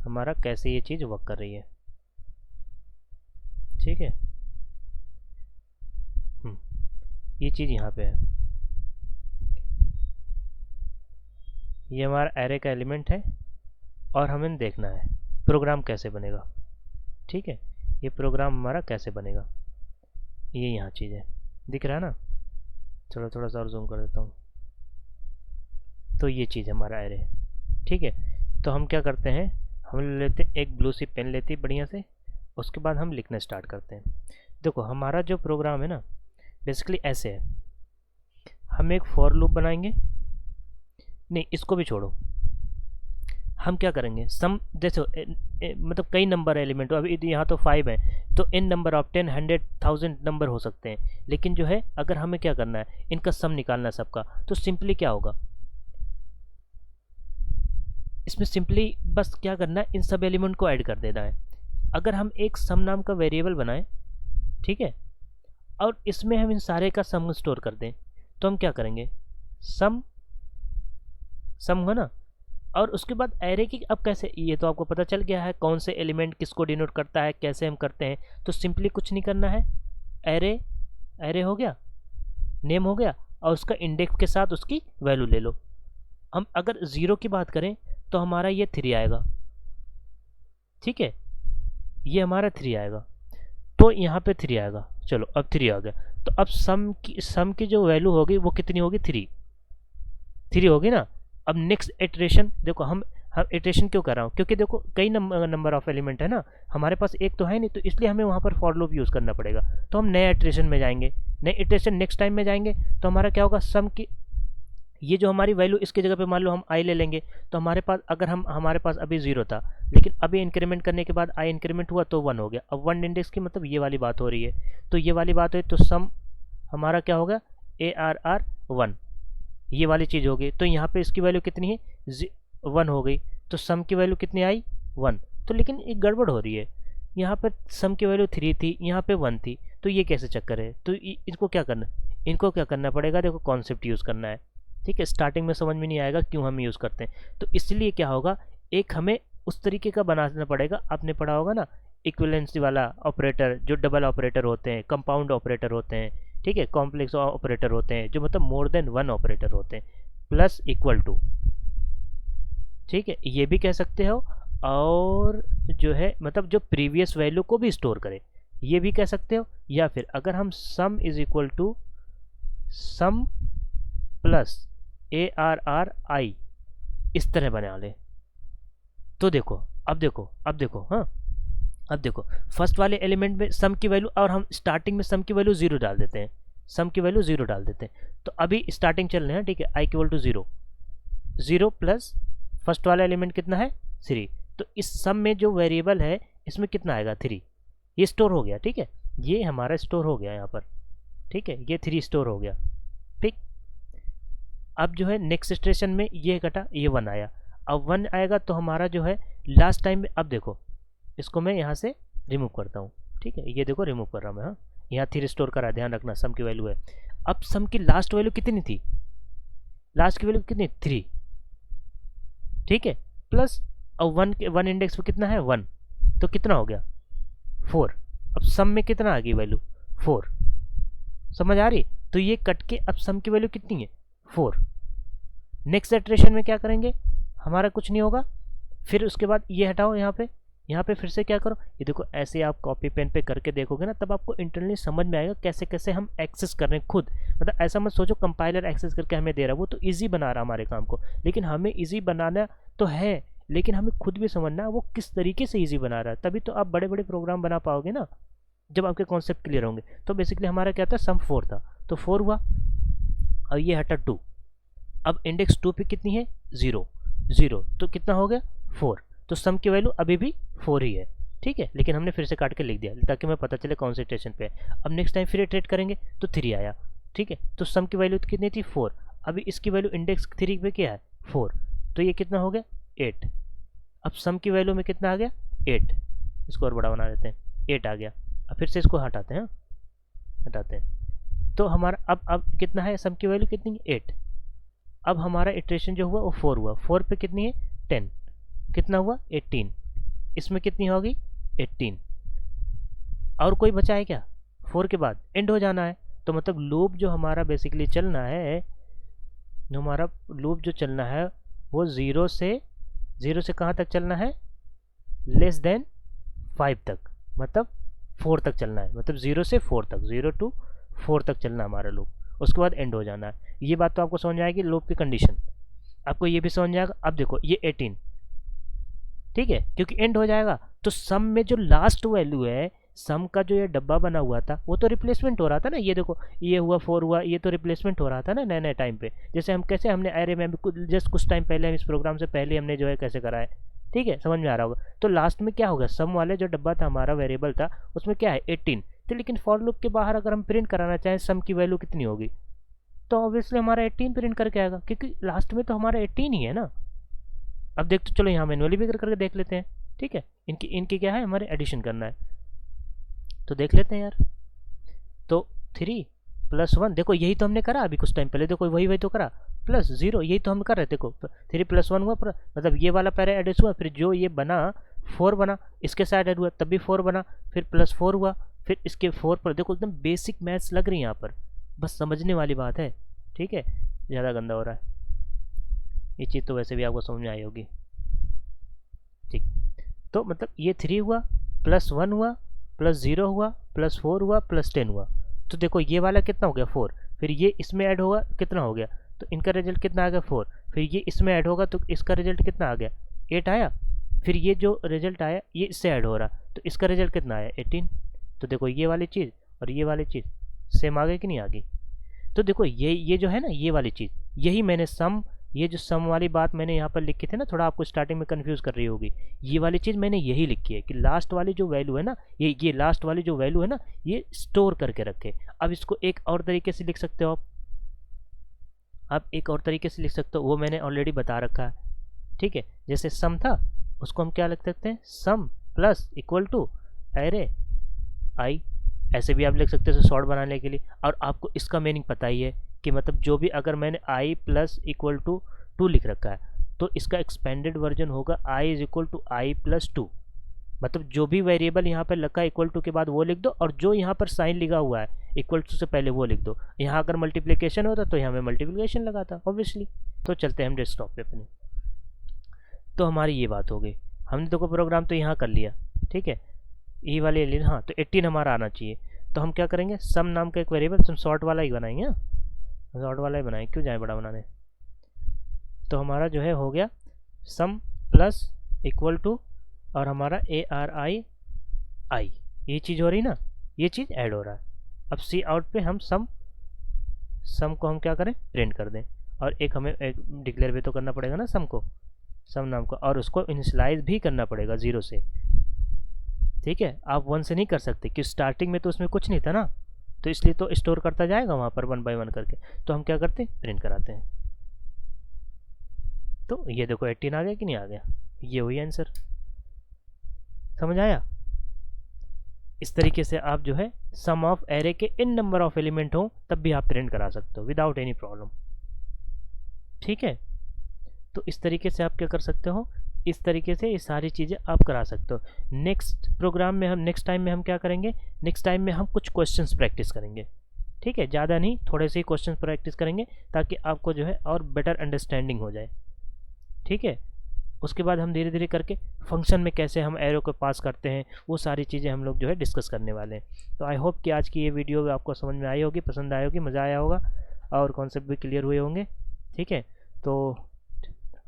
हमारा कैसे ये चीज़ वर्क कर रही है। ठीक है, ये चीज़ यहाँ पे है, ये हमारा एरे का एलिमेंट है और हमें देखना है प्रोग्राम कैसे बनेगा। ठीक है, ये प्रोग्राम हमारा कैसे बनेगा, ये यहाँ चीज़ है, दिख रहा है ना। चलो थोड़ा सा और जूम कर देता हूँ। तो ये चीज़ हमारा एरे है। ठीक है, तो हम क्या करते हैं, हम लेते एक ब्लू सी पेन लेती बढ़िया से, उसके बाद हम लिखना स्टार्ट करते हैं। देखो हमारा जो प्रोग्राम है ना बेसिकली ऐसे है। हम एक फॉर लूप बनाएंगे, नहीं इसको भी छोड़ो, हम क्या करेंगे सम जैसे मतलब कई नंबर एलिमेंट, अभी यहाँ तो 5 है तो इन नंबर ऑफ 10, 100, 1000 नंबर हो सकते हैं। लेकिन जो है अगर हमें क्या करना है इनका सम निकालना है सबका, तो सिंपली क्या होगा इसमें, सिंपली बस क्या करना है इन सब एलिमेंट को ऐड कर देना है। अगर हम एक सम नाम का वेरिएबल बनाएं, ठीक है, और इसमें हम इन सारे का सम स्टोर कर दें, तो हम क्या करेंगे सम हो ना, और उसके बाद एरे की अब कैसे, ये तो आपको पता चल गया है कौन से एलिमेंट किसको डिनोट करता है, कैसे हम करते हैं। तो सिंपली कुछ नहीं करना है, एरे हो गया, नेम हो गया और उसका इंडेक्स के साथ उसकी वैल्यू ले लो। हम अगर 0 की बात करें तो हमारा ये 3 आएगा। ठीक है, ये हमारा 3 आएगा, तो यहाँ पे 3 आएगा। चलो अब 3 आ गया, तो अब सम की जो वैल्यू होगी वो कितनी होगी, 3 होगी ना। अब नेक्स्ट इटरेशन देखो, हम इटरेशन क्यों कर रहा हूँ, क्योंकि देखो कई नंबर ऑफ एलिमेंट है ना, हमारे पास एक तो है नहीं, तो इसलिए हमें वहाँ पर फॉर लूप यूज़ करना पड़ेगा। तो हम नए इटरेशन में जाएंगे, नए इटरेशन नेक्स्ट टाइम में जाएंगे, तो हमारा क्या होगा सम की ये जो हमारी वैल्यू इसकी जगह पे मान लो हम आई ले लेंगे, तो हमारे पास अगर हमारे पास अभी 0 था, लेकिन अभी इंक्रीमेंट करने के बाद आई इंक्रीमेंट हुआ तो 1 हो गया। अब 1 इंडेक्स की मतलब ये वाली बात हो रही है, तो ये वाली बात है, तो सम हमारा क्या होगा ARR1, ये वाली चीज़ हो गई। तो यहाँ पे इसकी वैल्यू कितनी है 1 हो गई, तो सम की वैल्यू कितनी आई 1। तो लेकिन एक गड़बड़ हो रही है, यहाँ पर सम की वैल्यू 3 थी, यहाँ पे 1 थी, तो ये कैसे चक्कर है। तो इनको क्या करना पड़ेगा, देखो कॉन्सेप्ट यूज़ करना है। ठीक है, स्टार्टिंग में समझ में नहीं आएगा क्यों हम यूज़ करते हैं, तो इसलिए क्या होगा एक हमें उस तरीके का बनाना पड़ेगा। आपने पढ़ा होगा ना इक्विवेलेंसी वाला ऑपरेटर, जो डबल ऑपरेटर होते हैं, कंपाउंड ऑपरेटर होते हैं, ठीक है, कॉम्प्लेक्स ऑपरेटर होते हैं, जो मतलब मोर देन 1 ऑपरेटर होते हैं, प्लस इक्वल टू, ठीक है, ये भी कह सकते हो। और जो है मतलब जो प्रीवियस वैल्यू को भी स्टोर करे, ये भी कह सकते हो। या फिर अगर हम sum is equal to sum plus ARRI इस तरह बना ले, तो देखो अब देखो हाँ, अब देखो फर्स्ट वाले एलिमेंट में सम की वैल्यू, और हम स्टार्टिंग में सम की वैल्यू 0 डाल देते हैं, तो अभी स्टार्टिंग चल रहे हैं, ठीक है, i equal to 0 plus first वाला एलिमेंट कितना है 3, तो इस सम में जो वेरिएबल है इसमें कितना आएगा 3, ये स्टोर हो गया। ठीक है, ये हमारा स्टोर हो गया यहाँ पर, ठीक है, ये 3 स्टोर हो गया। ठीक, अब जो है नेक्स्ट स्टेशन में ये घटा, ये 1 आया, अब 1 आएगा तो हमारा जो है लास्ट टाइम में, अब देखो इसको मैं यहाँ से रिमूव करता हूँ, ठीक है, ये देखो रिमूव कर रहा हूँ मैं, हाँ यहाँ 3 स्टोर करा, ध्यान रखना सम की वैल्यू है। अब सम की लास्ट वैल्यू कितनी थी, लास्ट की वैल्यू कितनी 3, ठीक है, प्लस अब 1 इंडेक्स पे कितना है 1, तो कितना हो गया 4। अब सम में कितना आ गई वैल्यू 4, समझ आ रही, तो ये कट के अब सम की वैल्यू कितनी है 4। नेक्स्ट इटरेशन में क्या करेंगे, हमारा कुछ नहीं होगा, फिर उसके बाद ये हटाओ यहाँ पे फिर से क्या करो, ये देखो ऐसे आप कॉपी पेन पे करके देखोगे ना, तब आपको इंटरनली समझ में आएगा कैसे कैसे हम एक्सेस कर रहे हैं खुद। मतलब ऐसा मत सोचो कंपाइलर एक्सेस करके हमें दे रहा है, वो तो ईजी बना रहा है हमारे काम को, लेकिन हमें ईजी बनाना तो है, लेकिन हमें खुद भी समझना है वो किस तरीके से ईजी बना रहा है, तभी तो आप बड़े बड़े प्रोग्राम बना पाओगे ना, जब आपके कॉन्सेप्ट क्लियर होंगे। तो बेसिकली हमारा क्या था, सम 4 था, तो 4 हुआ, और ये हटा 2। अब इंडेक्स 2 पे कितनी है 0, तो कितना हो गया 4, तो सम की वैल्यू अभी भी 4 ही है, ठीक है, लेकिन हमने फिर से काट के लिख दिया ताकि हमें पता चले कौन से स्टेशन पे है। अब नेक्स्ट टाइम फिर इटरेट करेंगे तो 3 आया, ठीक है, तो सम की वैल्यू कितनी थी 4, अभी इसकी वैल्यू इंडेक्स 3 पे क्या है 4, तो ये कितना हो गया 8। अब सम की वैल्यू में कितना आ गया 8, इसको और बड़ा बना देते हैं, 8 आ गया। अब फिर से इसको हटाते हैं, हटाते हैं, तो हमारा अब कितना है, सम की वैल्यू कितनी है 8। अब हमारा इटरेशन जो हुआ वो 4 हुआ, 4 पे कितनी है 10, कितना हुआ 18, इसमें कितनी होगी 18, और कोई बचा है क्या, 4 के बाद एंड हो जाना है। तो मतलब लूप जो हमारा बेसिकली चलना है, जो हमारा लूप जो चलना है वो 0 से कहाँ तक चलना है, लेस देन 5 तक, मतलब 4 तक चलना है, मतलब 0 से 4 तक, 0 to 4 तक चलना है हमारा लूप, उसके बाद एंड हो जाना है। ये बात तो आपको समझ में आएगी, लूप की कंडीशन आपको ये भी समझ में आएगा। अब देखो ये 18, ठीक है, क्योंकि एंड हो जाएगा, तो सम में जो लास्ट वैल्यू है, सम का जो ये डब्बा बना हुआ था वो तो रिप्लेसमेंट हो रहा था ना, ये देखो ये हुआ 4 हुआ, ये तो रिप्लेसमेंट हो रहा था ना नए नए टाइम पे, जैसे हम कैसे हमने एरे में जस्ट कुछ टाइम पहले, हम इस प्रोग्राम से पहले हमने जो है कैसे करा है, ठीक है, समझ में आ रहा होगा। तो लास्ट में क्या होगा, सम वाले जो डब्बा था हमारा वेरिएबल था उसमें क्या है 18, तो लेकिन फॉर लूप के बाहर अगर हम प्रिंट कराना चाहें सम की वैल्यू कितनी होगी, तो ऑब्वियसली हमारा 18 प्रिंट करके आएगा, क्योंकि लास्ट में तो हमारा 18 ही है ना। अब देख तो चलो यहाँ मैनुअली भी करके देख लेते हैं, ठीक है, इनकी क्या है, हमारे एडिशन करना है, तो देख लेते हैं यार। तो 3 + 1, देखो यही तो हमने करा अभी कुछ टाइम पहले, देखो वही तो करा, प्लस 0 यही तो हम कर रहे थे, देखो 3 + 1 हुआ, मतलब ये वाला पहले एडिस हुआ, फिर जो ये बना 4 बना, इसके साथ ऐड हुआ तब भी 4 बना, फिर +4 हुआ, फिर इसके 4 पर, देखो एकदम बेसिक मैथ्स लग रही है यहाँ पर, बस समझने वाली बात है, ठीक है, ज़्यादा गंदा हो रहा है, ये चीज़ तो वैसे भी आपको समझ में आई होगी, ठीक। तो मतलब ये 3 हुआ, +1 हुआ, +0 हुआ, +4 हुआ, +10 हुआ, तो देखो ये वाला कितना हो गया 4, फिर ये इसमें ऐड होगा कितना हो गया, तो इनका रिजल्ट कितना आ गया 4, फिर ये इसमें ऐड होगा तो इसका रिजल्ट कितना आ गया 8 आया, फिर ये जो रिजल्ट आया ये इससे ऐड हो रहा, तो इसका रिजल्ट कितना आया 18। तो देखो ये वाली चीज़ और ये वाली चीज़ सेम आ गई कि नहीं आ गई। तो देखो ये जो है ना, ये वाली चीज़, यही मैंने सम, ये जो सम वाली बात मैंने यहाँ पर लिखी थी ना, थोड़ा आपको स्टार्टिंग में कंफ्यूज कर रही होगी, ये वाली चीज़ मैंने यही लिखी है कि लास्ट वाली जो वैल्यू है ना, ये लास्ट वाली जो वैल्यू है ना, ये स्टोर करके रखे। अब इसको एक और तरीके से लिख सकते हो आप एक और तरीके से लिख सकते हो, वो मैंने ऑलरेडी बता रखा है, ठीक है। जैसे सम था उसको हम क्या लिख सकते हैं, sum plus equal to array i, ऐसे भी आप लिख सकते हो शॉर्ट बनाने के लिए। और आपको इसका मीनिंग पता ही है कि मतलब जो भी, अगर मैंने आई प्लस इक्वल टू 2 लिख रखा है तो इसका एक्सपेंडेड वर्जन होगा i is equal to i plus 2, मतलब जो भी वेरिएबल यहाँ पर लिखा है इक्वल टू के बाद वो लिख दो, और जो यहाँ पर साइन लिखा हुआ है इक्वल टू से पहले वो लिख दो। यहाँ अगर मल्टीप्लिकेशन होता तो यहाँ में मल्टीप्लिकेशन लगाता ऑब्वियसली। तो चलते हैं हम डेस्कटॉप पे अपने। तो हमारी ये बात हो गई, हमने तो कोई प्रोग्राम तो यहाँ कर लिया, ठीक है, ये वाले लिए, हाँ, तो 18 हमारा आना चाहिए। तो हम क्या करेंगे, सम नाम का एक वेरिएबल, हम शॉर्ट वाला ही बनाएंगे, शॉर्ट वाला ही बनाएंगे, क्यों जाए बड़ा बनाने। तो हमारा जो है हो गया सम प्लस इक्वल टू, और हमारा ARI आई, ये चीज़ हो रही ना, ये चीज़ ऐड हो रहा है। अब सी आउट पे हम सम को हम क्या करें, प्रिंट कर दें, और एक हमें एक डिक्लेयर भी तो करना पड़ेगा ना सम को, सम नाम को, और उसको इनिशियलाइज भी करना पड़ेगा 0 से, ठीक है। आप 1 से नहीं कर सकते कि स्टार्टिंग में तो उसमें कुछ नहीं था ना, तो इसलिए तो स्टोर करता जाएगा वहाँ पर 1 बाय 1 करके। तो हम क्या करते हैं, प्रिंट कराते हैं, तो ये देखो 18 आ गया कि नहीं आ गया, ये हुई आंसर। समझ आया? इस तरीके से आप जो है सम ऑफ एरे के इन नंबर ऑफ एलिमेंट हो तब भी आप प्रिंट करा सकते हो विदाउट एनी प्रॉब्लम। ठीक है, तो इस तरीके से आप क्या कर सकते हो, इस तरीके से ये सारी चीज़ें आप करा सकते हो। नेक्स्ट प्रोग्राम में हम, नेक्स्ट टाइम में हम क्या करेंगे, नेक्स्ट टाइम में हम कुछ क्वेश्चंस प्रैक्टिस करेंगे। ठीक है, ज़्यादा नहीं, थोड़े से ही क्वेश्चंस प्रैक्टिस करेंगे ताकि आपको जो है और बेटर अंडरस्टैंडिंग हो जाए। ठीक है, उसके बाद हम धीरे धीरे करके फंक्शन में कैसे हम एरो को पास करते हैं वो सारी चीज़ें हम लोग जो है डिस्कस करने वाले हैं। तो आई होप कि आज की ये वीडियो आपको समझ में आई होगी, पसंद आई होगी, मज़ा आया होगा और कॉन्सेप्ट भी क्लियर हुए होंगे। ठीक है, तो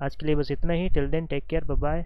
आज के लिए बस इतना ही। Till then take care, bye bye.